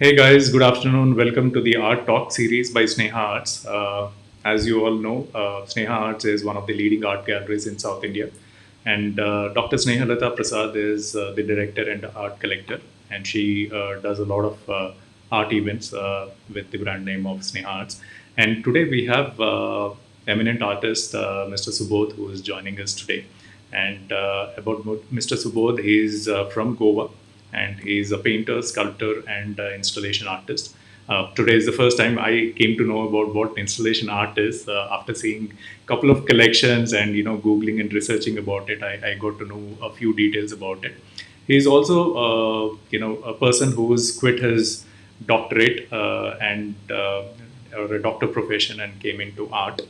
Hey guys, good afternoon. Welcome to the Art Talk series by Sneha Arts. As you all know, Sneha Arts is one of the leading art galleries in South India. And Dr. Snehalata Prasad is the director and art collector. And she does a lot of art events with the brand name of Sneha Arts. And today we have eminent artist Mr. Subodh who is joining us today. And about Mr. Subodh, he is from Goa and he's a painter, sculptor, and installation artist. Today is the first time I came to know about what installation art is. After seeing a couple of collections and googling and researching about it, I got to know a few details about it. He's also a person who's quit his doctorate and or a doctor profession and came into art.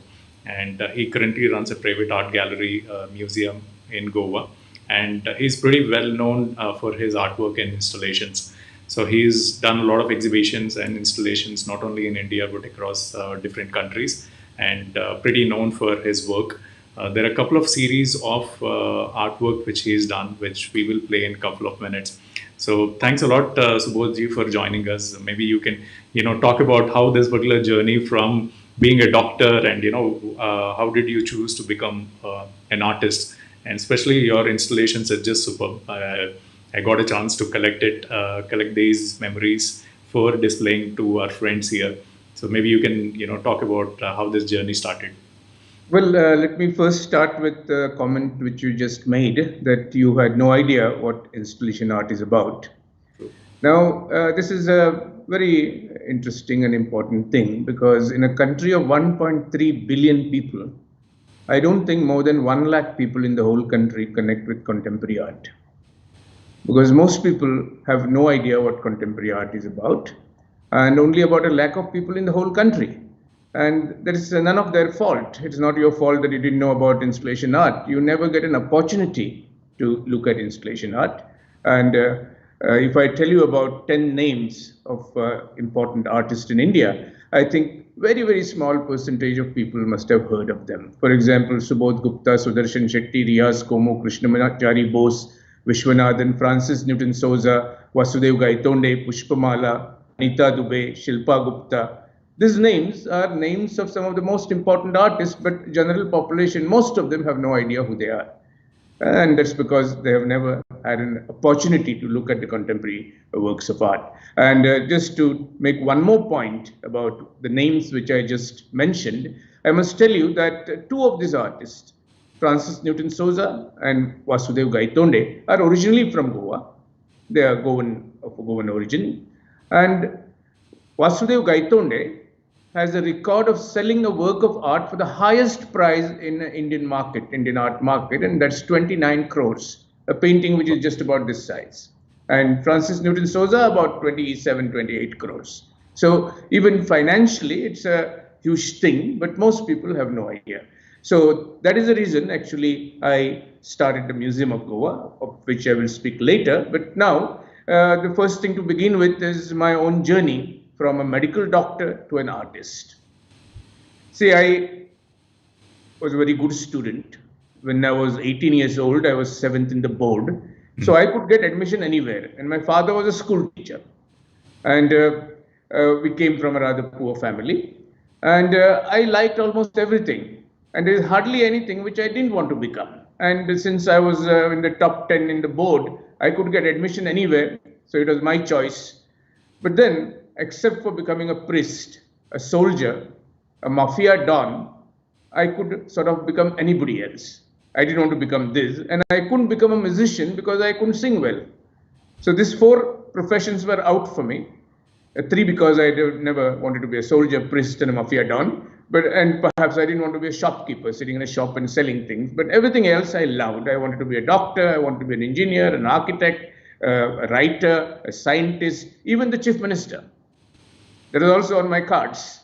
And he currently runs a private art gallery museum in Goa, and he's pretty well known for his artwork and installations. So he's done a lot of exhibitions and installations not only in India but across different countries, and pretty known for his work. There are a couple of series of artwork which he's done, which we will play in a couple of minutes. So thanks a lot, Subodhji, for joining us. Maybe you can, talk about how this particular journey from being a doctor and how did you choose to become an artist, and especially your installations are just superb. I got a chance to collect these memories for displaying to our friends here. So maybe you can talk about how this journey started. Well, let me first start with the comment which you just made that you had no idea what installation art is about. Now, this is a very interesting and important thing because in a country of 1.3 billion people, I don't think more than 1 lakh people in the whole country connect with contemporary art. Because most people have no idea what contemporary art is about, and only about a lakh of people in the whole country. And that is none of their fault. It's not your fault that you didn't know about installation art. You never get an opportunity to look at installation art. And if I tell you about 10 names of important artists in India, I think very, very small percentage of people must have heard of them. For example, Subodh Gupta, Sudarshan Shetty, Riaz Komu, Krishnamachari Bose, Vishwanathan, Francis Newton Souza, Vasudev Gaitonde, Pushpamala, Anita Dubey, Shilpa Gupta. These names are names of some of the most important artists, but general population, most of them have no idea who they are. And that's because they have never had an opportunity to look at the contemporary works of art. And just to make one more point about the names which I just mentioned, I must tell you that two of these artists, Francis Newton Souza and Vasudev Gaitonde, are originally from Goa. They are of Goan origin. And Vasudev Gaitonde has a record of selling a work of art for the highest price in the Indian art market, and that's 29 crores, a painting which is just about this size. And Francis Newton Souza about 27, 28 crores. So even financially, it's a huge thing, but most people have no idea. So that is the reason actually I started the Museum of Goa, of which I will speak later. But now, the first thing to begin with is my own journey from a medical doctor to an artist. See, I was a very good student. When I was 18 years old, I was seventh in the board. So I could get admission anywhere. And my father was a school teacher. And we came from a rather poor family. And I liked almost everything. And there is hardly anything which I didn't want to become. And since I was in the top 10 in the board, I could get admission anywhere. So it was my choice. But then, except for becoming a priest, a soldier, a mafia don, I could sort of become anybody else. I didn't want to become this. And I couldn't become a musician because I couldn't sing well. So these four professions were out for me. Three, because I never wanted to be a soldier, priest, and a mafia don. And perhaps I didn't want to be a shopkeeper, sitting in a shop and selling things. But everything else I loved. I wanted to be a doctor. I wanted to be an engineer, an architect, a writer, a scientist, even the chief minister. That was also on my cards.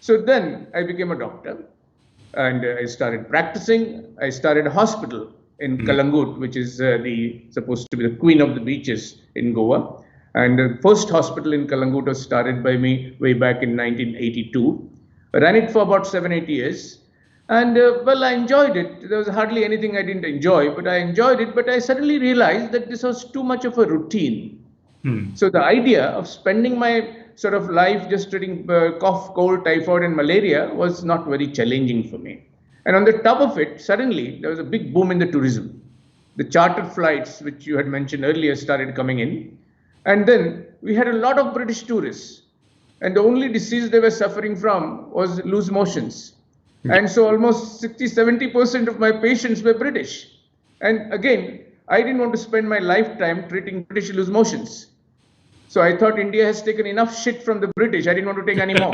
So then I became a doctor, and I started practicing. I started a hospital in Kalangut, which is supposed to be the queen of the beaches in Goa. And the first hospital in Kalangut was started by me way back in 1982. I ran it for about 7, 8 years. And well, I enjoyed it. There was hardly anything I didn't enjoy, but I enjoyed it. But I suddenly realized that this was too much of a routine. So the idea of spending my sort of life just treating cough, cold, typhoid, and malaria was not very challenging for me. And on the top of it, suddenly there was a big boom in the tourism. The chartered flights, which you had mentioned earlier, started coming in. And then we had a lot of British tourists. And the only disease they were suffering from was loose motions. And so almost 60-70% of my patients were British. And again, I didn't want to spend my lifetime treating British loose motions. So I thought India has taken enough shit from the British. I didn't want to take any more.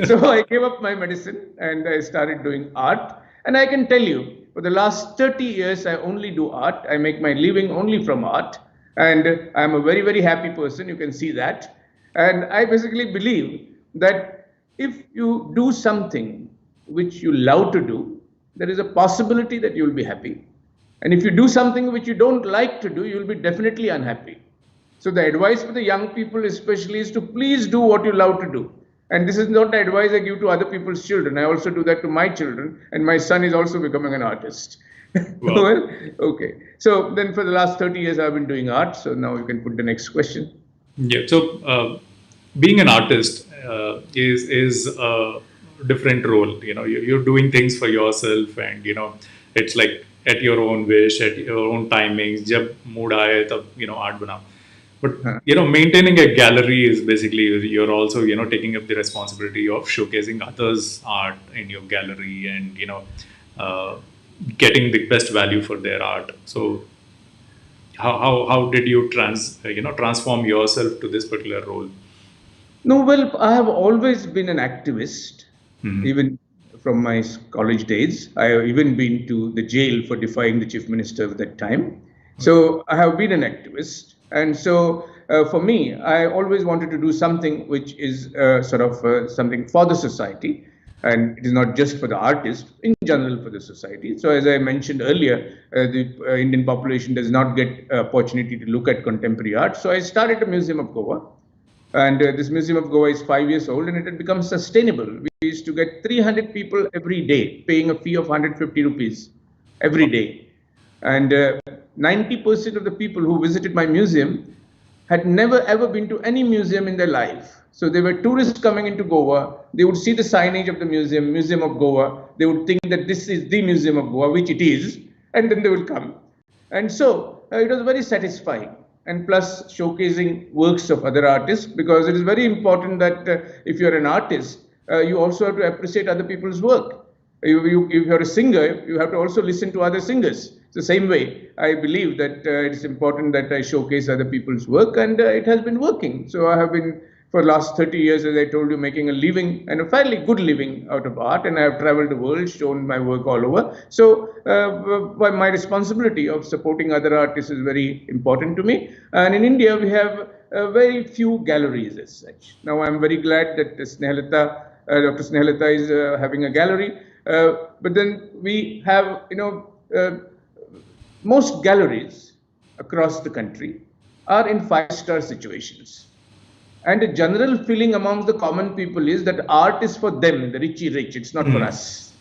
So I gave up my medicine and I started doing art. And I can tell you, for the last 30 years, I only do art. I make my living only from art. And I'm a very, very happy person. You can see that. And I basically believe that if you do something which you love to do, there is a possibility that you'll be happy. And if you do something which you don't like to do, you'll be definitely unhappy. So the advice for the young people especially is to please do what you love to do. And this is not the advice I give to other people's children. I also do that to my children. And my son is also becoming an artist. Wow. Well, okay. So then for the last 30 years, I've been doing art. So now you can put the next question. Yeah. So being an artist is a different role. You know, you're doing things for yourself, and it's like at your own wish, at your own timings. जब mood आए तब art बना. But maintaining a gallery is basically you're also taking up the responsibility of showcasing others' art in your gallery, and getting the best value for their art. So how did you transform yourself to this particular role? No, well, I have always been an activist, even from my college days. I have even been to the jail for defying the chief minister of that time. So I have been an activist. And so for me, I always wanted to do something which is something for the society. And it is not just for the artist, in general for the society. So as I mentioned earlier, the Indian population does not get opportunity to look at contemporary art. So I started a Museum of Goa. And this Museum of Goa is 5 years old, and it had become sustainable. We used to get 300 people every day, paying a fee of 150 rupees every day. And 90% of the people who visited my museum had never ever been to any museum in their life. So they were tourists coming into Goa. They would see the signage of the museum, Museum of Goa. They would think that this is the Museum of Goa, which it is, and then they would come. And so it was very satisfying. And plus showcasing works of other artists, because it is very important that if you're an artist, you also have to appreciate other people's work. If you're a singer, you have to also listen to other singers. The same way, I believe that it's important that I showcase other people's work, and it has been working. So I have been, for the last 30 years, as I told you, making a living, and a fairly good living out of art, and I have traveled the world, shown my work all over. So my responsibility of supporting other artists is very important to me. And in India, we have very few galleries as such. Now, I'm very glad that Dr. Snehalata is having a gallery. But then we have, most galleries across the country are in five-star situations. And the general feeling among the common people is that art is for them, the richy rich, it's not for us.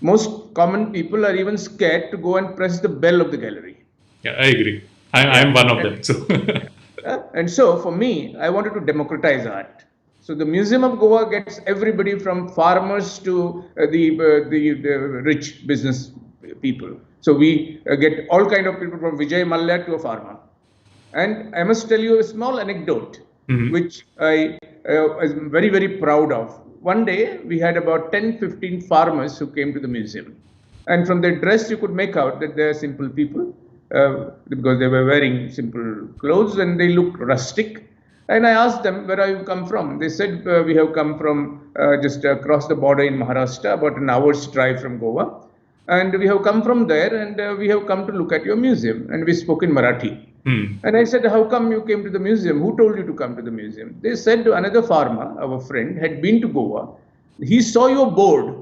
Most common people are even scared to go and press the bell of the gallery. Yeah, I agree. I'm one of them. So. And so for me, I wanted to democratize art. So the Museum of Goa gets everybody from farmers to the rich business people. So we get all kind of people from Vijay Mallya to a farmer. And I must tell you a small anecdote, which I am very, very proud of. One day we had about 10-15 farmers who came to the museum. And from their dress, you could make out that they are simple people because they were wearing simple clothes and they looked rustic. And I asked them, where have you come from? They said, we have come from just across the border in Maharashtra, about an hour's drive from Goa. And we have come from there, and we have come to look at your museum. And we spoke in Marathi. And I said, how come you came to the museum? Who told you to come to the museum? They said another farmer, our friend, had been to Goa. He saw your board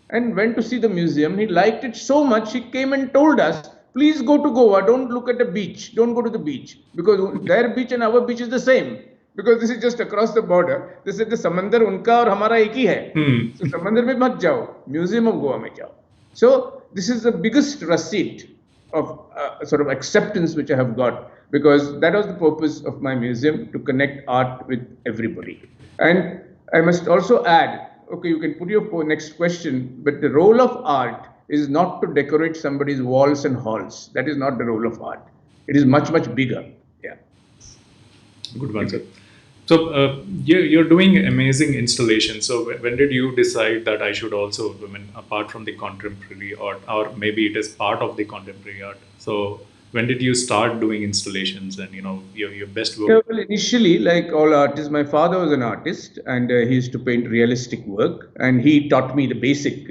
and went to see the museum. He liked it so much, he came and told us, please go to Goa. Don't look at the beach. Don't go to the beach. Because their beach and our beach is the same. Because this is just across the border. They said the samandar unka aur hamara ek hi hai. So samandar mein mat jao. Museum of Goa mein jao. So this is the biggest receipt of sort of acceptance which I have got because that was the purpose of my museum, to connect art with everybody. And I must also add, okay, you can put your next question, but the role of art is not to decorate somebody's walls and halls. That is not the role of art. It is much, much bigger. Yeah. Good one, You sir. can. So you're doing amazing installations. So when did you decide that I should also, I mean, apart from the contemporary art, or maybe it is part of the contemporary art? So when did you start doing installations and your best work? Yeah, well, initially, like all artists, my father was an artist, and he used to paint realistic work. And he taught me the basic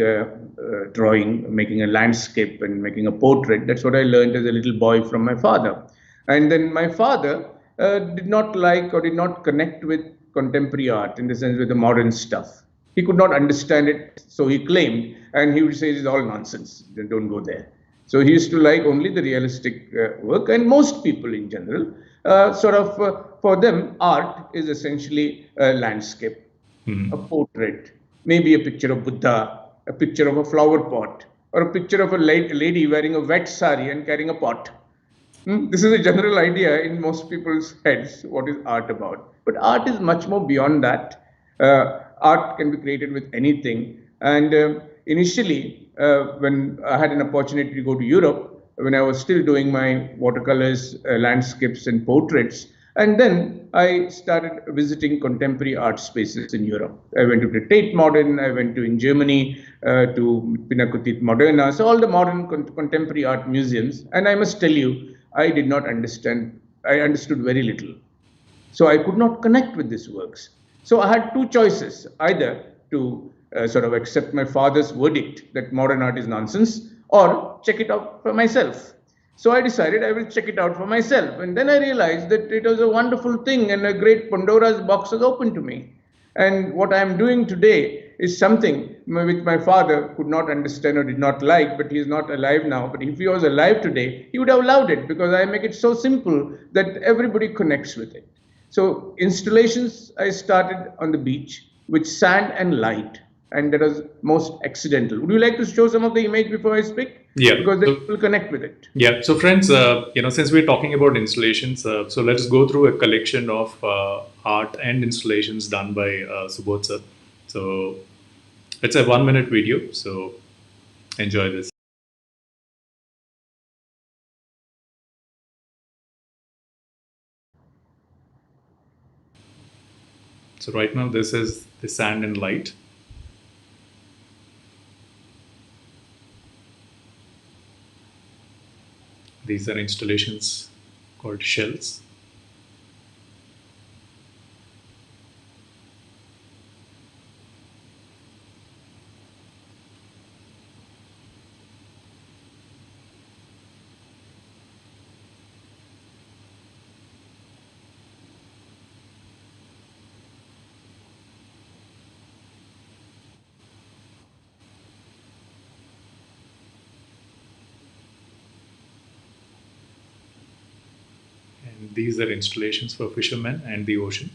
drawing, making a landscape and making a portrait. That's what I learned as a little boy from my father. And then my father did not like or did not connect with contemporary art, in the sense with the modern stuff. He could not understand it, so he claimed, and he would say it's all nonsense. Then don't go there. So he used to like only the realistic work, and most people in general, for them, art is essentially a landscape, a Hmm. portrait, maybe a picture of Buddha, a picture of a flower pot, or a picture of a lady wearing a wet sari and carrying a pot. This is a general idea in most people's heads what is art about. But art is much more beyond that. Art can be created with anything. And initially, when I had an opportunity to go to Europe, when I was still doing my watercolors, landscapes, and portraits, and then I started visiting contemporary art spaces in Europe. I went to the Tate Modern, I went to in Germany to Pinakothek Moderna, so all the modern contemporary art museums. And I must tell you, I did not understand, I understood very little. So I could not connect with these works. So I had two choices, either to sort of accept my father's verdict that modern art is nonsense, or check it out for myself. So I decided I will check it out for myself. And then I realized that it was a wonderful thing, and a great Pandora's box was open to me. And what I am doing today is something which my father could not understand or did not like, but he is not alive now. But if he was alive today, he would have loved it, because I make it so simple that everybody connects with it. So installations I started on the beach with sand and light, and that was most accidental. Would you like to show some of the image before I speak? Yeah. Because then So people connect with it. yeah. So friends, since we're talking about installations, so let's go through a collection of art and installations done by Subodh sir. So it's a 1 minute video. So enjoy this. So right now, this is the sand and light. These are installations called shells. And these are installations for fishermen and the ocean.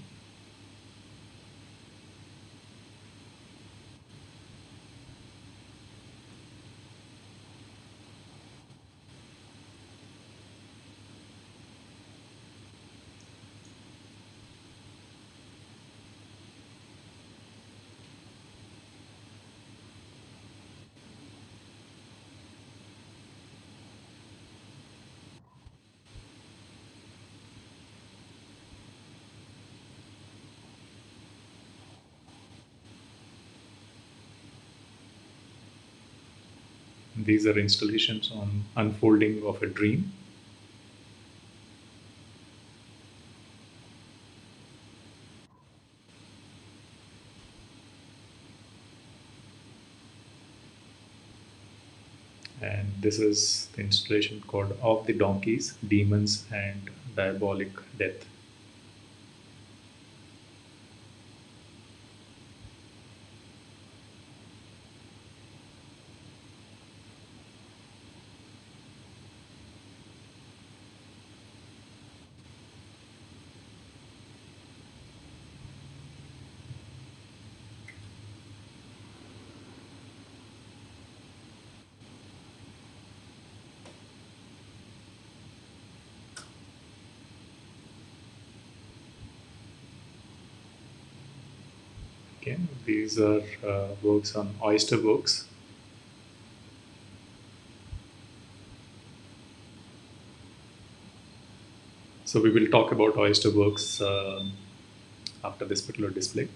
These are installations on unfolding of a dream. And this is the installation called Of the Donkeys, Demons and Diabolic Death. Okay, these are works on oyster books. So we will talk about oyster books after this particular display.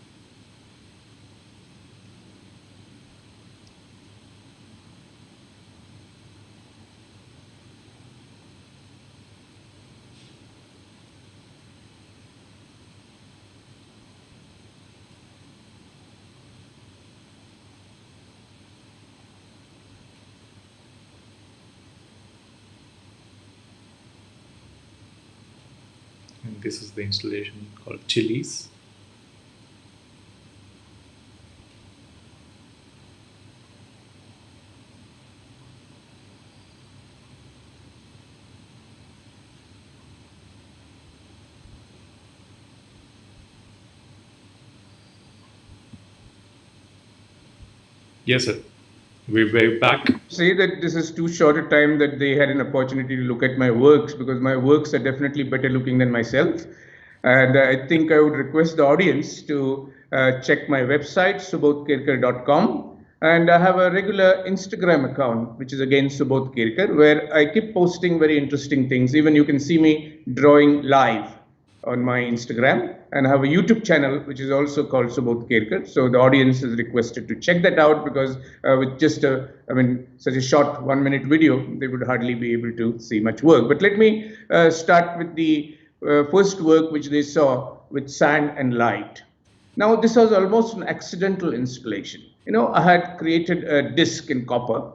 And this is the installation called Chilies. Yes, sir. We're back. Say that this is too short a time that they had an opportunity to look at my works, because my works are definitely better looking than myself. And I think I would request the audience to check my website, subodhkerkar.com. And I have a regular Instagram account, which is again Subodh Kerkar, where I keep posting very interesting things. Even you can see me drawing live on my Instagram, and I have a YouTube channel which is also called Subodh Kerkar. So the audience is requested to check that out, because with just such a short 1 minute video, they would hardly be able to see much work. But let me start with the first work which they saw with sand and light. Now, this was almost an accidental installation. I had created a disc in copper.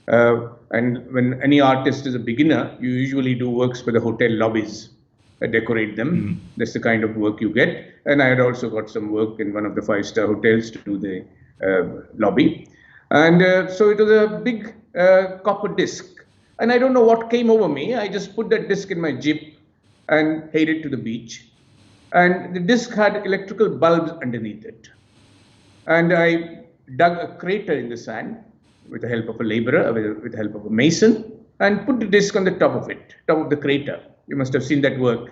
And when any artist is a beginner, you usually do works for the hotel lobbies, decorate them. Mm-hmm. That's the kind of work you get. And I had also got some work in one of the 5-star hotels to do the lobby. And so it was a big copper disc. And I don't know what came over me. I just put that disc in my jeep and headed to the beach. And the disc had electrical bulbs underneath it. And I dug a crater in the sand with the help of a laborer, with the help of a mason, and put the disc on the top of it, top of the crater. You must have seen that work.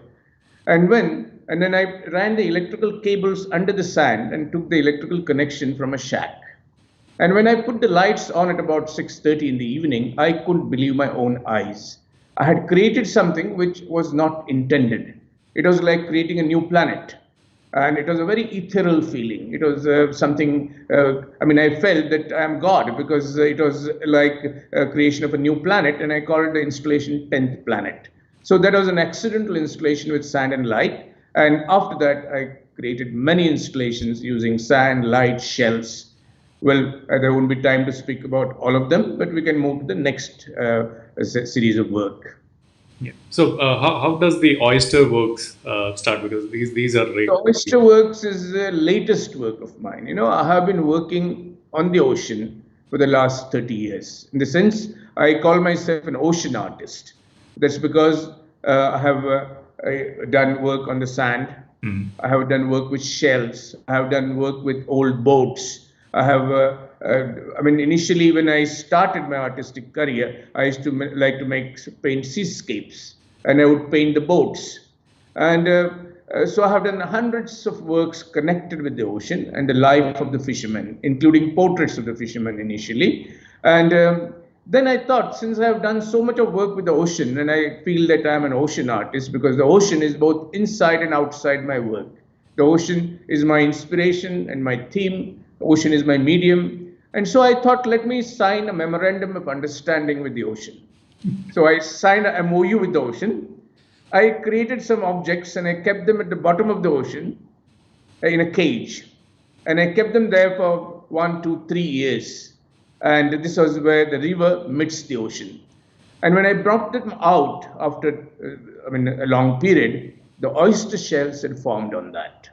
And then I ran the electrical cables under the sand and took the electrical connection from a shack. And when I put the lights on at about 6:30 in the evening, I couldn't believe my own eyes. I had created something which was not intended. It was like creating a new planet. And it was a very ethereal feeling. It was something, I felt that I am God, because it was like a creation of a new planet, and I called the installation 10th Planet. So that was an accidental installation with sand and light. And after that, I created many installations using sand, light, shells. Well, there won't be time to speak about all of them, but we can move to the next series of work. Yeah. So how does the oyster works start? Because these are great. The oyster works is the latest work of mine. I have been working on the ocean for the last 30 years. In the sense, I call myself an ocean artist. That's because I have done work on the sand. Mm. I have done work with shells. I have done work with old boats. I have, initially when I started my artistic career, I used to like to paint seascapes, and I would paint the boats. And so I have done hundreds of works connected with the ocean and the life of the fishermen, including portraits of the fishermen initially. And then I thought, since I have done so much of work with the ocean, and I feel that I am an ocean artist, because the ocean is both inside and outside my work. The ocean is my inspiration and my theme. Ocean is my medium. And so I thought, let me sign a memorandum of understanding with the ocean. So I signed a MOU with the ocean. I created some objects and I kept them at the bottom of the ocean in a cage. And I kept them there for 1, 2, 3 years. And this was where the river meets the ocean. And when I brought them out after a long period, the oyster shells had formed on that.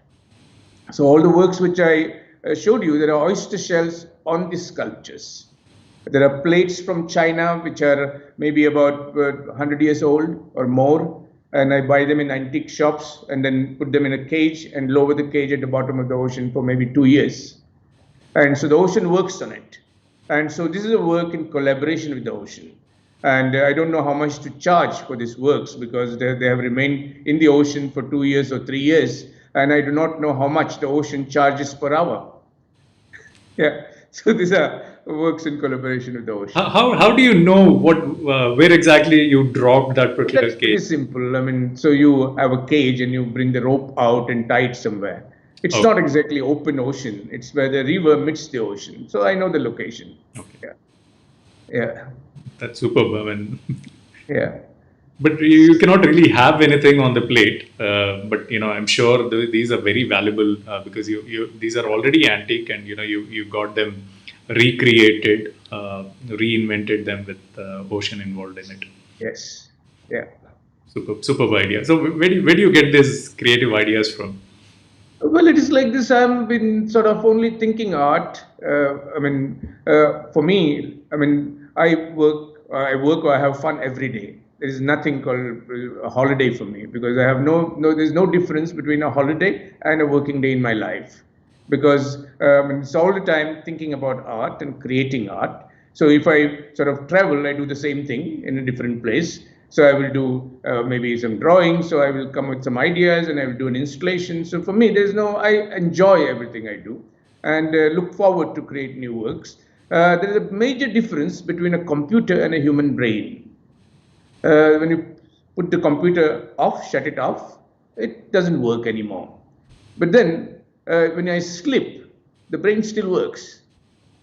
So all the works which I showed you, there are oyster shells on the sculptures. There are plates from China which are maybe about 100 years old or more, and I buy them in antique shops and then put them in a cage and lower the cage at the bottom of the ocean for maybe 2 years. And so the ocean works on it. And so this is a work in collaboration with the ocean. And I don't know how much to charge for these works, because they have remained in the ocean for 2 years or 3 years. And I do not know how much the ocean charges per hour. Yeah. So these are works in collaboration with the ocean. How do you know where exactly you dropped that particular That's pretty cage? simple. I mean, so you have a cage and you bring the rope out and tie it somewhere. It's Okay. not exactly open ocean. It's where the river meets the ocean. So I know the location. Okay. Yeah. Yeah. That's superb. I mean, Yeah. but you cannot really have anything on the plate. But I'm sure these are very valuable because you these are already antique, and you got them recreated, reinvented them with ocean involved in it. Yes. Yeah. Superb idea. So where do you get these creative ideas from? Well, it is like this. I've been sort of only thinking art. For me, I work or I have fun every day. There is nothing called a holiday for me because I have there's no difference between a holiday and a working day in my life. Because it's all the time thinking about art and creating art. So if I sort of travel, I do the same thing in a different place. So I will do maybe some drawings. So I will come with some ideas and I will do an installation. So for me, I enjoy everything I do and look forward to create new works. There is a major difference between a computer and a human brain. When you put the computer off, shut it off, it doesn't work anymore. But then when I sleep, the brain still works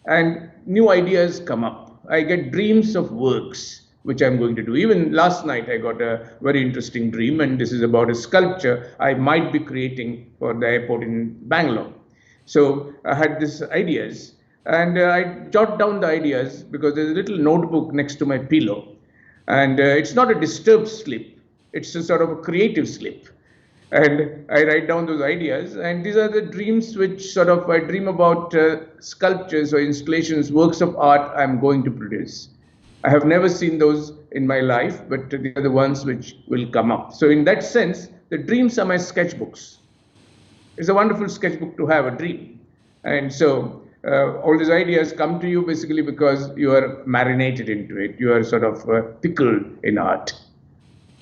and new ideas come up. I get dreams of works which I'm going to do. Even last night, I got a very interesting dream, and this is about a sculpture I might be creating for the airport in Bangalore. So I had these ideas, and I jot down the ideas because there's a little notebook next to my pillow, and it's not a disturbed sleep; it's a sort of a creative sleep. And I write down those ideas, and these are the dreams which sort of I dream about sculptures or installations, works of art I'm going to produce. I have never seen those in my life, but they are the ones which will come up. So, in that sense, the dreams are my sketchbooks. It's a wonderful sketchbook to have a dream. And so, all these ideas come to you basically because you are marinated into it. You are sort of pickled in art.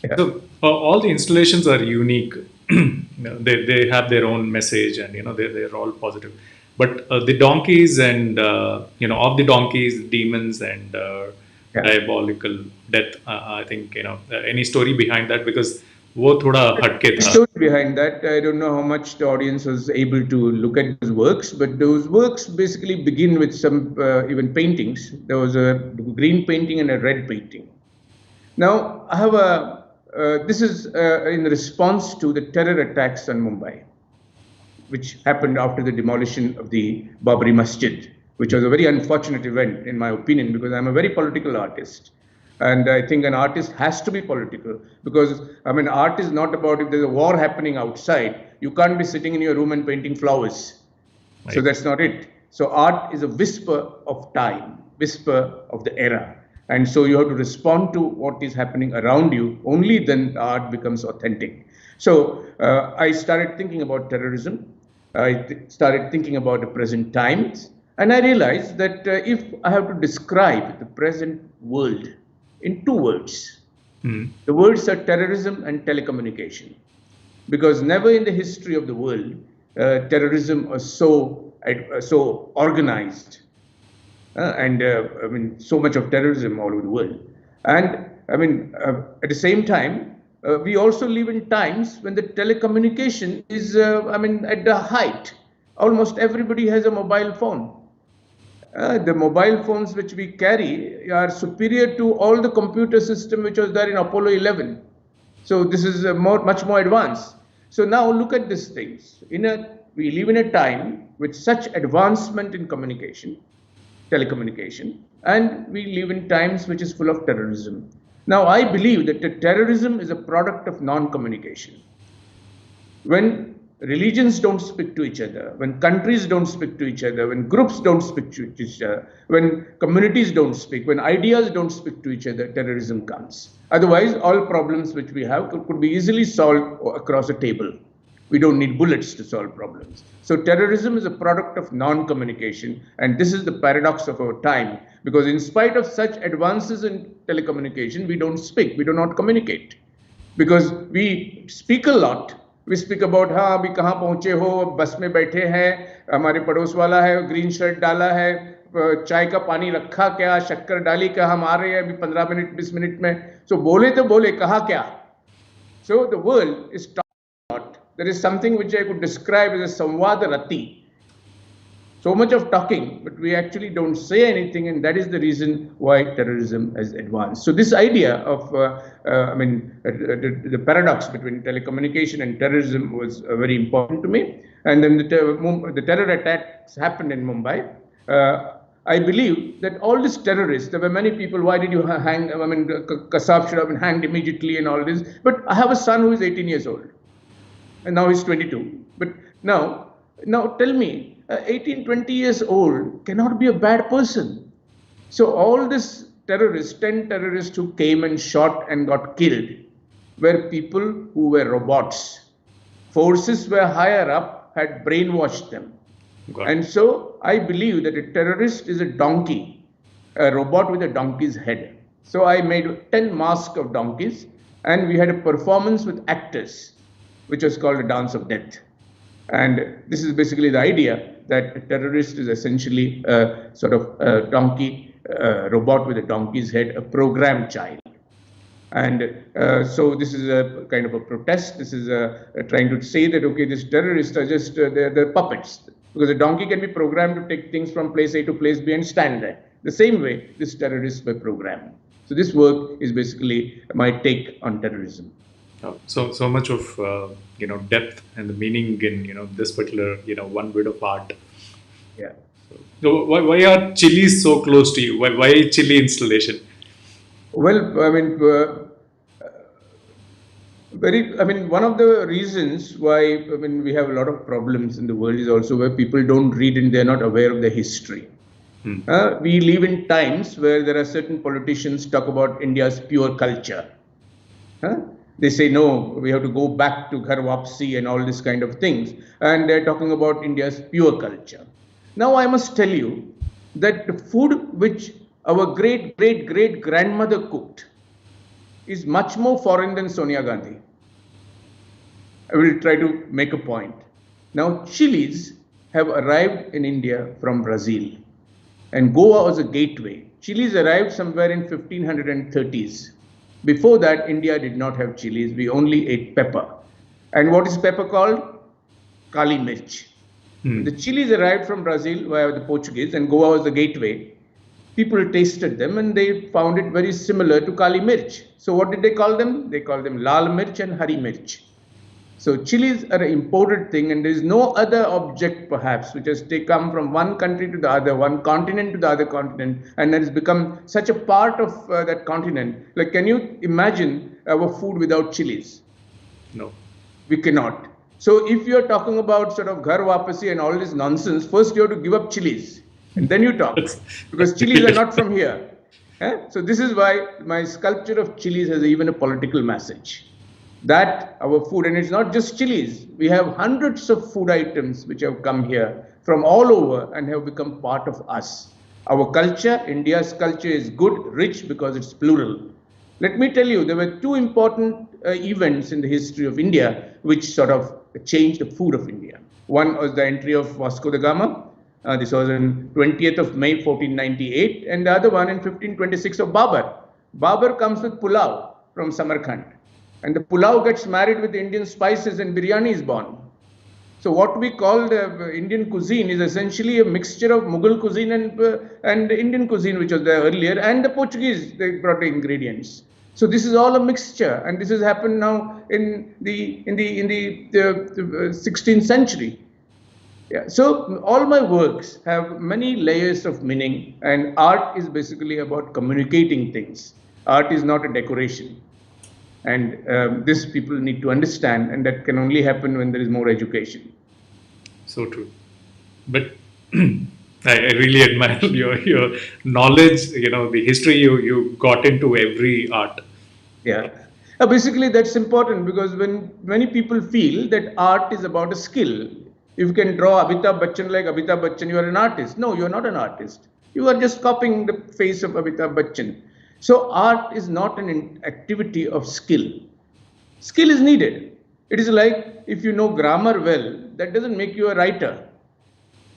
Yeah. So all the installations are unique. They have their own message, and they're all positive. But the donkeys and of the donkeys, demons and Yeah. diabolical death. I think any story behind that, because वो थोड़ा हटके The था. story behind that, I don't know how much the audience was able to look at those works, but those works basically begin with some even paintings. There was a green painting and a red painting. Now, I have this is in response to the terror attacks on Mumbai, which happened after the demolition of the Babri Masjid, which was a very unfortunate event, in my opinion, because I'm a very political artist. And I think an artist has to be political because, art is not about if there's a war happening outside, you can't be sitting in your room and painting flowers. Right. So that's not it. So art is a whisper of time, whisper of the era. And so you have to respond to what is happening around you. Only then art becomes authentic. So I started thinking about terrorism. I started thinking about the present times. And I realized that if I have to describe the present world in two words, the words are terrorism and telecommunication. Because never in the history of the world, terrorism was so organized. So much of terrorism all over the world. And at the same time, we also live in times when the telecommunication is, at the height. Almost everybody has a mobile phone. The mobile phones which we carry are superior to all the computer system which was there in Apollo 11. So this is much more advanced. So now look at these things. We live in a time with such advancement in telecommunication, and we live in times which is full of terrorism. Now, I believe that the terrorism is a product of non-communication. When religions don't speak to each other, when countries don't speak to each other, when groups don't speak to each other, when communities don't speak, when ideas don't speak to each other, terrorism comes. Otherwise, all problems which we have could be easily solved across a table. We don't need bullets to solve problems. So terrorism is a product of non-communication, and this is the paradox of our time, because in spite of such advances in telecommunication, we don't speak, we do not communicate. Because we speak a lot, we speak about हाँ अभी कहाँ पहुंचे हो, बस में बैठे हैं, हमारे पड़ोस वाला है ग्रीन शर्ट डाला है, चाय का पानी रखा क्या, शक्कर डाली क्या, हम आ रहे हैं अभी 15 मिनट 20 मिनट में. सो बोले तो बोले, कहा क्या. So the world is taught. There is something which I could describe as a संवाद रति. So much of talking, but we actually don't say anything, and that is the reason why terrorism has advanced. So this idea of, the paradox between telecommunication and terrorism was very important to me. And then the terror attacks happened in Mumbai. I believe that all these terrorists, there were many people, why did you hang, Kasab should have been hanged immediately and all this. But I have a son who is 18 years old, and now he's 22. But now tell me, 18, 20 years old cannot be a bad person. So all these terrorists, 10 terrorists who came and shot and got killed, were people who were robots. Forces were higher up, had brainwashed them. And so I believe that a terrorist is a donkey, a robot with a donkey's head. So I made 10 masks of donkeys, and we had a performance with actors, which was called a dance of death. And this is basically the idea that a terrorist is essentially a sort of a donkey, robot with a donkey's head, a programmed child. And so this is a kind of a protest. This is trying to say that, okay, these terrorists are just, they're puppets. Because a donkey can be programmed to take things from place A to place B and stand there. The same way, these terrorists were programmed. So this work is basically my take on terrorism. So much of depth and the meaning in this particular one bit of art. Yeah. So why are chilies so close to you? Why chili installation? Well, one of the reasons why we have a lot of problems in the world is also where people don't read and they're not aware of the history. We live in times where there are certain politicians talk about India's pure culture. They say, no, we have to go back to Ghar Wapsi and all this kind of things. And they're talking about India's pure culture. Now, I must tell you that the food which our great-great-great-grandmother cooked is much more foreign than Sonia Gandhi. I will try to make a point. Now, chilies have arrived in India from Brazil. And Goa was a gateway. Chilies arrived somewhere in 1530s. Before that, India did not have chilies. We only ate pepper. And what is pepper called? Kali Mirch. The chilies arrived from Brazil via the Portuguese, and Goa was the gateway. People tasted them and they found it very similar to Kali Mirch. So what did they call them? They called them Lal Mirch and Hari Mirch. So chilies are an imported thing, and there is no other object perhaps which has come from one country to the other, one continent to the other continent, and that has become such a part of that continent. Like, can you imagine our food without chilies? No. We cannot. So if you're talking about sort of Ghar Wapasi and all this nonsense, first you have to give up chilies, and then you talk. Because chilies are not from here. So this is why my sculpture of chilies has even a political message. That our food, and it's not just chilies, we have hundreds of food items which have come here from all over and have become part of us. Our culture, India's culture, is good, rich, because it's plural. Let me tell you, there were two important events in the history of India which sort of changed the food of India. One was the entry of Vasco da Gama. This was on 20th of May 1498, and the other one in 1526 of Babur. Babur comes with pulao from Samarkand. And the pulao gets married with Indian spices and biryani is born. So what we call the Indian cuisine is essentially a mixture of Mughal cuisine and Indian cuisine, which was there earlier, and the Portuguese, they brought the ingredients. So this is all a mixture, and this has happened now in the 16th century. Yeah. So all my works have many layers of meaning, and art is basically about communicating things. Art is not a decoration. And this people need to understand, and that can only happen when there is more education. So true. But I really admire your knowledge, the history you got into every art. Yeah. Basically, that's important, because when many people feel that art is about a skill, if you can draw Amitabh Bachchan like Amitabh Bachchan, you are an artist. No, you are not an artist. You are just copying the face of Amitabh Bachchan. So art is not an activity of skill. Skill is needed. It is like if you know grammar well, that doesn't make you a writer.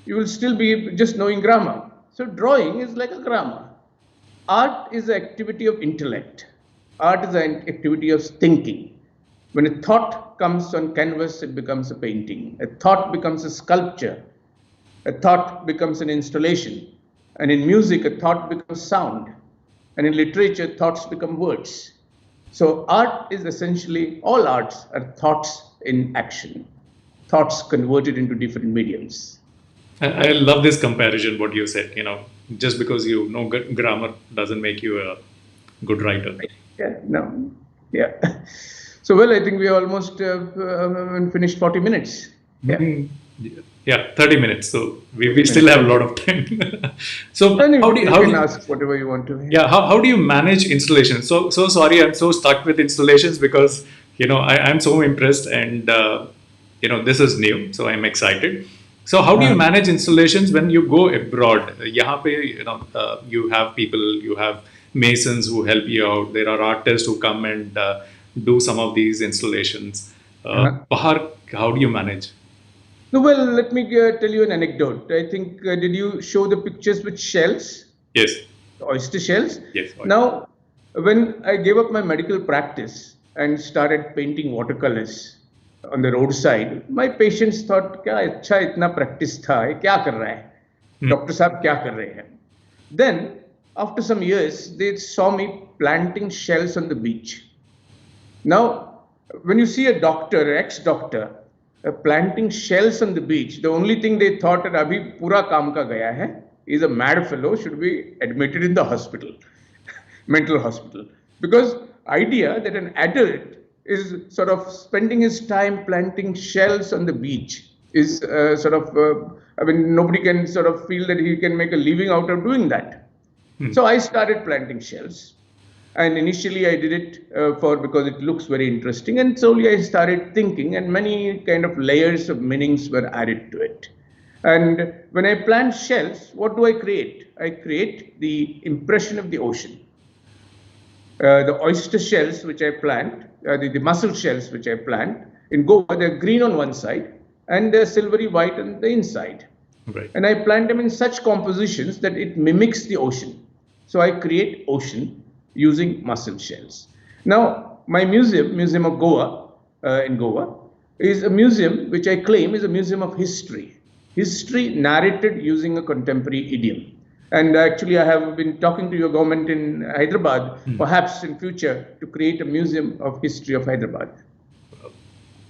You will still be just knowing grammar. So drawing is like a grammar. Art is the activity of intellect. Art is an activity of thinking. When a thought comes on canvas, it becomes a painting. A thought becomes a sculpture. A thought becomes an installation. And in music, a thought becomes sound. And in literature, thoughts become words. So art is essentially, all arts are thoughts in action, thoughts converted into different mediums. I love this comparison, what you said. Just because you know grammar doesn't make you a good writer. Yeah, no, yeah. So, well, I think we almost finished 40 minutes. Yeah. Yeah, 30 minutes. So we still have a lot of time. So you can ask whatever you want to. Yeah, how do you manage installations? So sorry, I'm so stuck with installations because I'm so impressed, and this is new, so I'm excited. So how do you manage installations when you go abroad? Yahan pe, you have people, you have masons who help you out. There are artists who come and do some of these installations. Bahar, how do you manage? No, well, let me tell you an anecdote. I think, did you show the pictures with shells? Yes. Oyster shells? Yes. Now, when I gave up my medical practice and started painting watercolors on the roadside, my patients thought, "Kya अच्छा इतना practice था, क्या कर रहा है? Doctor साहब क्या कर रहे हैं?" Then, after some years, they saw me planting shells on the beach. Now, when you see a doctor, ex-doctor, planting shells on the beach, the only thing they thought that abhi pura kaam ka gaya hai, is a mad fellow, should be admitted in the hospital, mental hospital. Because idea that an adult is sort of spending his time planting shells on the beach is nobody can sort of feel that he can make a living out of doing that. So I started planting shells. And initially I did it because it looks very interesting, and slowly I started thinking, and many kind of layers of meanings were added to it. And when I plant shells, what do I create? I create the impression of the ocean. The oyster shells which I plant, the mussel shells which I plant, in Goa, they're green on one side and they're silvery white on the inside. Right. And I plant them in such compositions that it mimics the ocean. So I create ocean using mussel shells. Now, my Museum of Goa, in Goa, is a museum which I claim is a museum of history. History narrated using a contemporary idiom. And actually, I have been talking to your government in Hyderabad, perhaps in future, to create a museum of history of Hyderabad.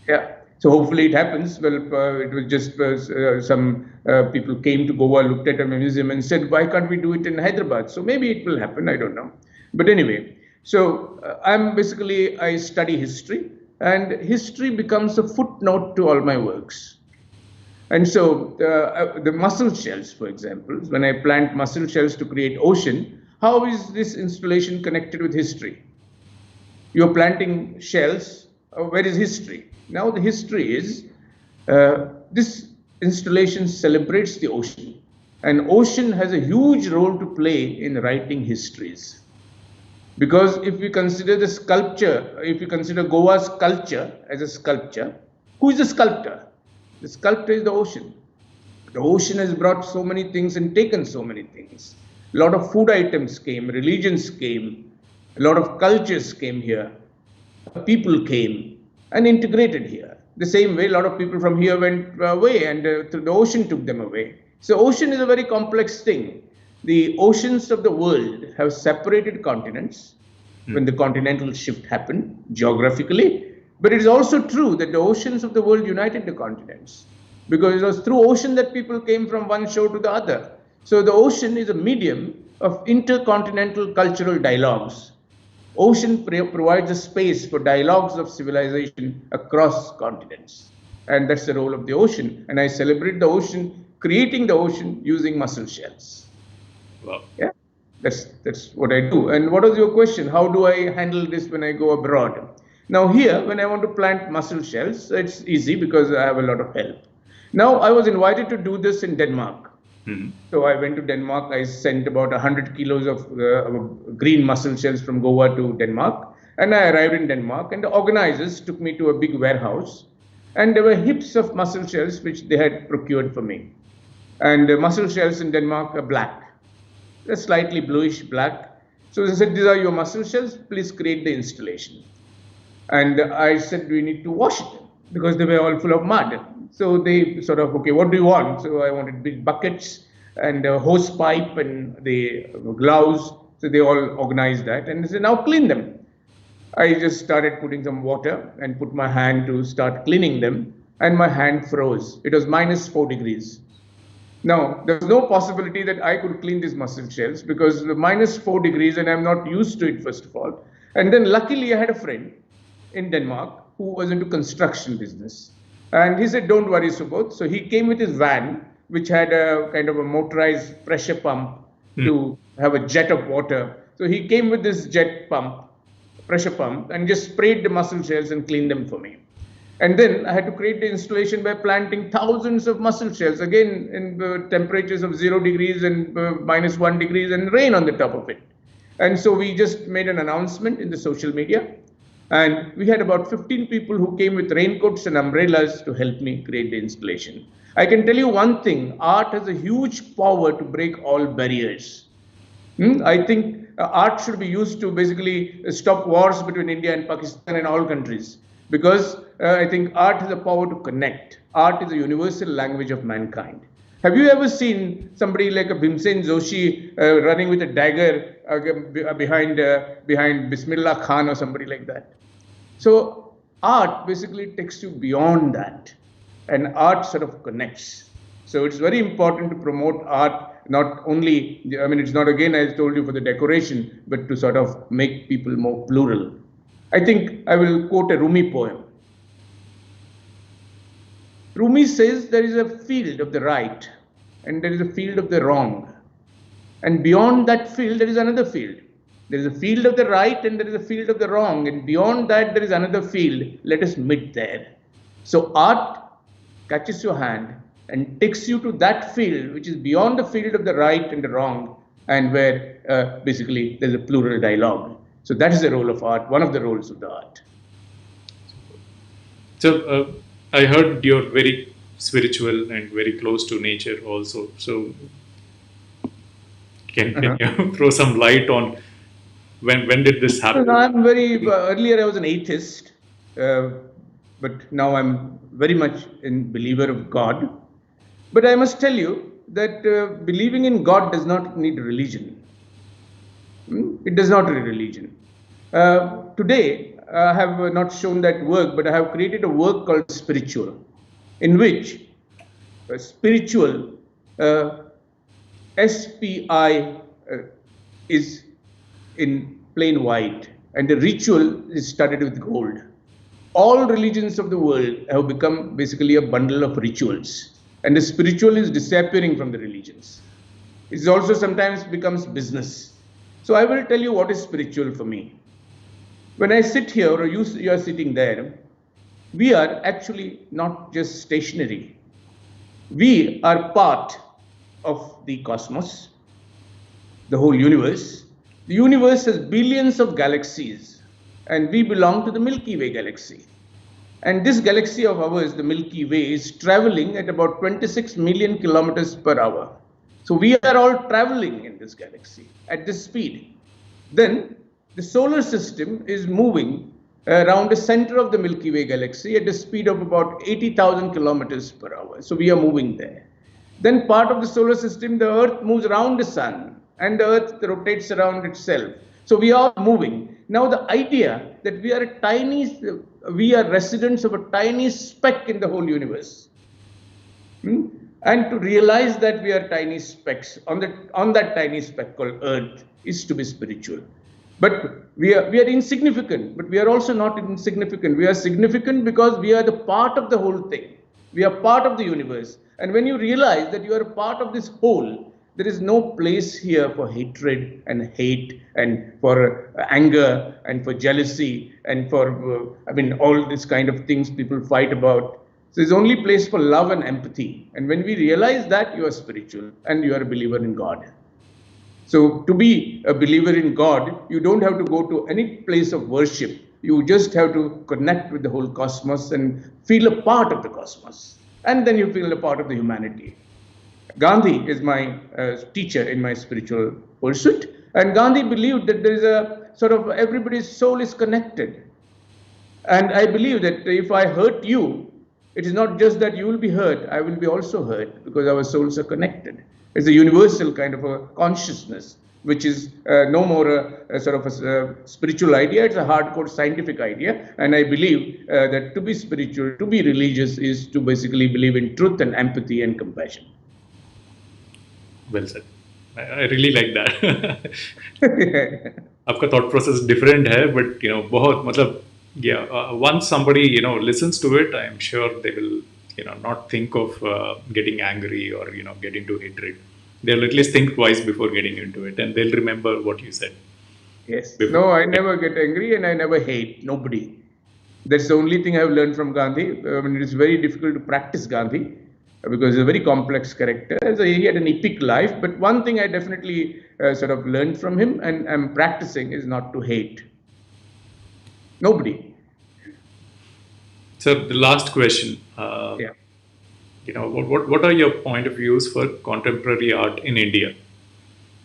Yeah. So hopefully it happens. Well, it was just some people came to Goa, looked at a museum and said, why can't we do it in Hyderabad? So maybe it will happen, I don't know. But anyway, so I study history, and history becomes a footnote to all my works. And so the mussel shells, for example, when I plant mussel shells to create ocean, how is this installation connected with history? You're planting shells, where is history? Now the history is, this installation celebrates the ocean. And ocean has a huge role to play in writing histories. Because if we consider the sculpture, if you consider Goa's culture as a sculpture, who is the sculptor? The sculptor is the ocean. The ocean has brought so many things and taken so many things. A lot of food items came, religions came, a lot of cultures came here, people came and integrated here. The same way, a lot of people from here went away, and the ocean took them away. So ocean is a very complex thing. The oceans of the world have separated continents when the continental shift happened geographically. But it is also true that the oceans of the world united the continents, because it was through ocean that people came from one shore to the other. So the ocean is a medium of intercontinental cultural dialogues. Ocean provides a space for dialogues of civilization across continents. And that's the role of the ocean. And I celebrate the ocean, creating the ocean using mussel shells. Wow. Yeah, that's what I do. And what was your question? How do I handle this when I go abroad? Now here, when I want to plant mussel shells, it's easy because I have a lot of help. Now I was invited to do this in Denmark. So I went to Denmark. I sent about 100 kilos of green mussel shells from Goa to Denmark. And I arrived in Denmark, and the organizers took me to a big warehouse, and there were heaps of mussel shells which they had procured for me. And mussel shells in Denmark are black. They're slightly bluish black. So they said, these are your mussel shells, please create the installation. And I said, we need to wash it because they were all full of mud. So they sort of, okay, what do you want? So I wanted big buckets and a hose pipe and the gloves. So they all organized that and they said, now clean them. I just started putting some water and put my hand to start cleaning them, and my hand froze. It was -4 degrees. Now, there was no possibility that I could clean these mussel shells because the -4 degrees, and I'm not used to it, first of all. And then luckily I had a friend in Denmark who was into construction business. And he said, don't worry, Subodh. So he came with his van, which had a kind of a motorized pressure pump to have a jet of water. So he came with this jet pump, pressure pump, and just sprayed the mussel shells and cleaned them for me. And then I had to create the installation by planting thousands of mussel shells, again in temperatures of 0 degrees and -1 degrees, and rain on the top of it. And so we just made an announcement in the social media. And we had about 15 people who came with raincoats and umbrellas to help me create the installation. I can tell you one thing, art has a huge power to break all barriers. I think art should be used to basically stop wars between India and Pakistan and all countries. Because I think art has a power to connect. Art is a universal language of mankind. Have you ever seen somebody like a Bhimsen Joshi running with a dagger behind Bismillah Khan or somebody like that? So art basically takes you beyond that, and art sort of connects. So it's very important to promote art, not only, I mean, it's not, again, I told you, for the decoration, but to sort of make people more plural. I think I will quote a Rumi poem. Rumi says there is a field of the right and there is a field of the wrong. And beyond that field, there is another field. There is a field of the right and there is a field of the wrong. And beyond that, there is another field. Let us meet there. So art catches your hand and takes you to that field, which is beyond the field of the right and the wrong, and where basically there's a plural dialogue. So that is the role of art, one of the roles of the art. So I heard you're very spiritual and very close to nature also. So can you throw some light on when did this happen? I'm very, earlier I was an atheist, but now I'm very much a believer of God. But I must tell you that believing in God does not need religion. It does not need religion. Today, I have not shown that work, but I have created a work called Spiritual, in which spiritual, SPI, is in plain white, and the ritual is studded with gold. All religions of the world have become basically a bundle of rituals, and the spiritual is disappearing from the religions. It also sometimes becomes business. So I will tell you what is spiritual for me. When I sit here, or you are sitting there, we are actually not just stationary. We are part of the cosmos, the whole universe. The universe has billions of galaxies, and we belong to the Milky Way galaxy. And this galaxy of ours, the Milky Way, is traveling at about 26 million kilometers per hour. So we are all traveling in this galaxy at this speed. Then the solar system is moving around the center of the Milky Way galaxy at a speed of about 80,000 kilometers per hour. So we are moving there. Then part of the solar system, the Earth moves around the sun, and the Earth rotates around itself. So we are moving. Now the idea that we are residents of a tiny speck in the whole universe. And to realize that we are tiny specks on that tiny speck called Earth is to be spiritual. But we are insignificant, but we are also not insignificant. We are significant because we are the part of the whole thing. We are part of the universe. And when you realize that you are a part of this whole, there is no place here for hatred and hate and for anger and for jealousy and for, all these kind of things people fight about. So there's only place for love and empathy. And when we realize that, you are spiritual and you are a believer in God. So to be a believer in God, you don't have to go to any place of worship. You just have to connect with the whole cosmos and feel a part of the cosmos. And then you feel a part of the humanity. Gandhi is my teacher in my spiritual pursuit. And Gandhi believed that there is a sort of everybody's soul is connected. And I believe that if I hurt you, it is not just that you will be hurt, I will be also hurt because our souls are connected. It's a universal kind of a consciousness, which is no more a sort of a spiritual idea, it's a hardcore scientific idea. And I believe that to be spiritual, to be religious, is to basically believe in truth and empathy and compassion. Well said. I really like that. आपका thought process different है, but बहुत मतलब once somebody listens to it, I'm sure they will not think of getting angry or get into hatred. They'll at least think twice before getting into it, and they'll remember what you said. Yes. No, I never get angry and I never hate nobody. That's the only thing I've learned from Gandhi. I mean, it is very difficult to practice Gandhi because he's a very complex character. So he had an epic life, but one thing I definitely sort of learned from him and I'm practicing is not to hate nobody. So the last question, what are your point of views for contemporary art in India?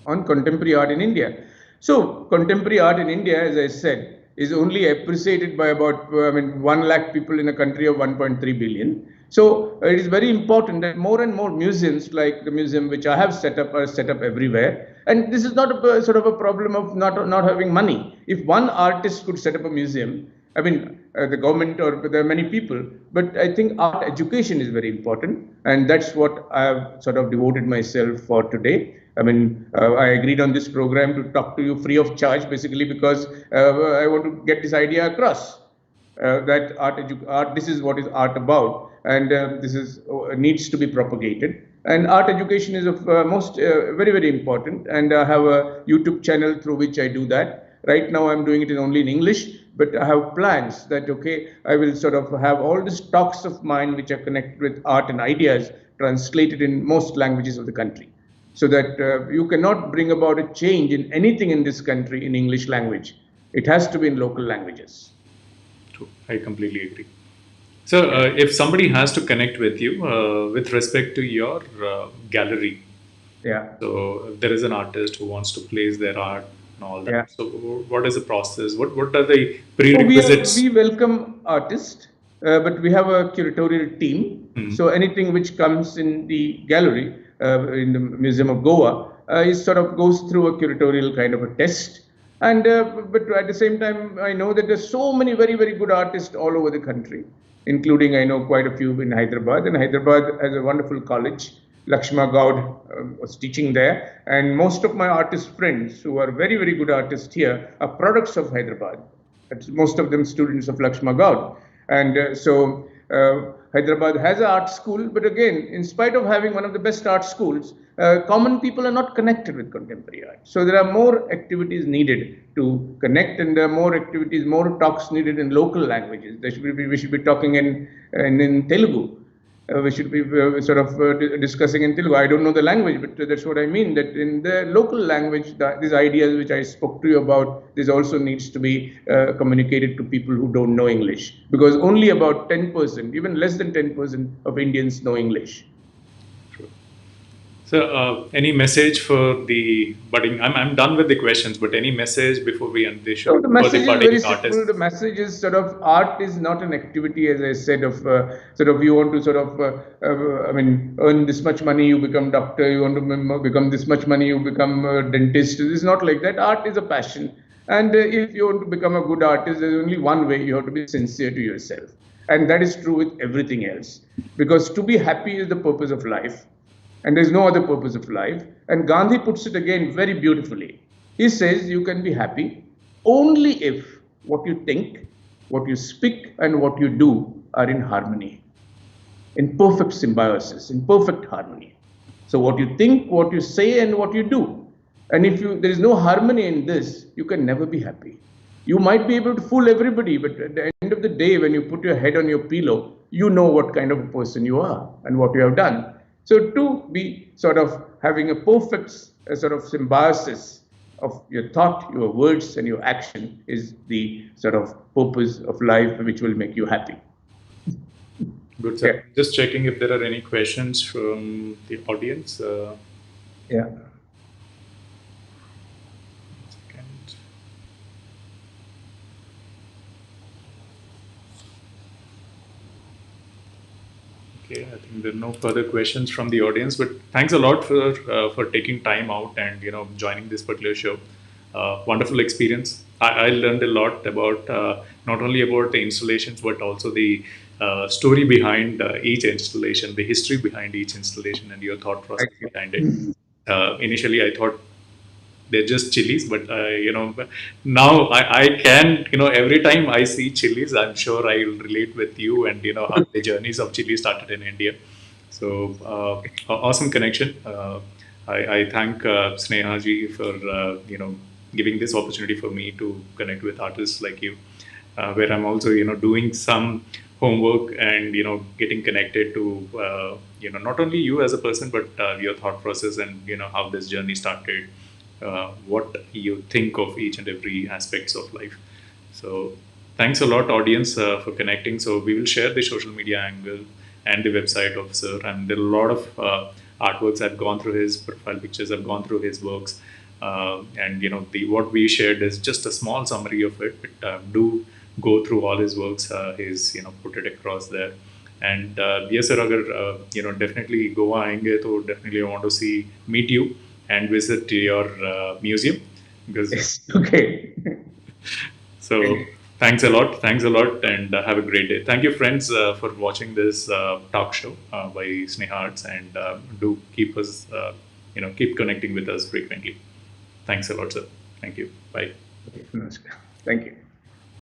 On contemporary art in India. So contemporary art in India, as I said, is only appreciated by about 1 lakh people in a country of 1.3 billion. So it is very important that more and more museums, like the museum which I have set up, are set up everywhere. And this is not a sort of a problem of not having money. If one artist could set up a museum, I mean, the government or there are many people, but I think art education is very important. And that's what I have sort of devoted myself for today. I mean, I agreed on this program to talk to you free of charge, basically, because I want to get this idea across. That art, this is what is art about, and this is needs to be propagated. And art education is of very, very important. And I have a YouTube channel through which I do that. Right now, I'm doing it only in English, but I have plans that, okay, I will sort of have all these talks of mine which are connected with art and ideas translated in most languages of the country. So that you cannot bring about a change in anything in this country in English language. It has to be in local languages. True. I completely agree. So if somebody has to connect with you with respect to your gallery, so there is an artist who wants to place their art and all that. So what is the process? What are the prerequisites? We welcome artists, but we have a curatorial team. So anything which comes in the gallery, in the Museum of Goa, it sort of goes through a curatorial kind of a test. And but at the same time, I know that there's so many very, very good artists all over the country, including I know quite a few in Hyderabad. And Hyderabad has a wonderful college. Lakshma Gaud was teaching there. And most of my artist friends who are very, very good artists here are products of Hyderabad. Most of them students of Lakshma Gaud. And so Hyderabad has an art school, but again, in spite of having one of the best art schools, common people are not connected with contemporary art. So there are more activities needed to connect, and there are more activities, more talks needed in local languages. We should be talking in Telugu. We should be sort of discussing in Telugu. I don't know the language, but that's what I mean, that in the local language, these ideas which I spoke to you about, this also needs to be communicated to people who don't know English. Because only about 10%, even less than 10% of Indians know English. So, any message for the budding? I'm done with the questions, but any message before we end the show? So the message is very simple. The message is sort of art is not an activity, as I said, of sort of you want to sort of, earn this much money, you become doctor, you want to become this much money, you become a dentist. It's not like that. Art is a passion. And if you want to become a good artist, there's only one way. You have to be sincere to yourself. And that is true with everything else. Because to be happy is the purpose of life. And there's no other purpose of life. And Gandhi puts it again very beautifully. He says you can be happy only if what you think, what you speak, and what you do are in harmony, in perfect symbiosis, in perfect harmony. So what you think, what you say, and what you do. And if there is no harmony in this, you can never be happy. You might be able to fool everybody, but at the end of the day, when you put your head on your pillow, you know what kind of a person you are and what you have done. So to be sort of having a perfect sort of symbiosis of your thought, your words, and your action is the sort of purpose of life which will make you happy. Good, sir. Yeah, Just checking if there are any questions from the audience. yeah. Second. Okay, I think there are no further questions from the audience, but thanks a lot for taking time out and joining this particular show. Wonderful experience. I learned a lot about not only about the installations but also the story behind each installation, the history behind each installation, and your thought process Thank you. behind it. Initially, I thought they're just chilies, but now I can, every time I see chilies, I'm sure I will relate with you and how the journeys of chili started in India. So awesome connection. I thank Sneha ji for giving this opportunity for me to connect with artists like you, where I'm also doing some homework and getting connected to not only you as a person but your thought process and how this journey started, what you think of each and every aspects of life. So thanks a lot, audience, for connecting. So we will share the social media angle and the website of Sir, and there are a lot of artworks. I've gone through his profile pictures. I've gone through his works, and the what we shared is just a small summary of it. But do go through all his works. He's put it across there. And yes, sir, अगर definitely Goa आएंगे तो definitely I want to see meet you and visit your museum because Yes. Okay. so thanks a lot, and have a great day. Thank you, friends, for watching this talk show by Sneha Arts, and do keep us keep connecting with us frequently. Thanks a lot, sir. Thank you. Bye. Okay. Namaskar. Thank you.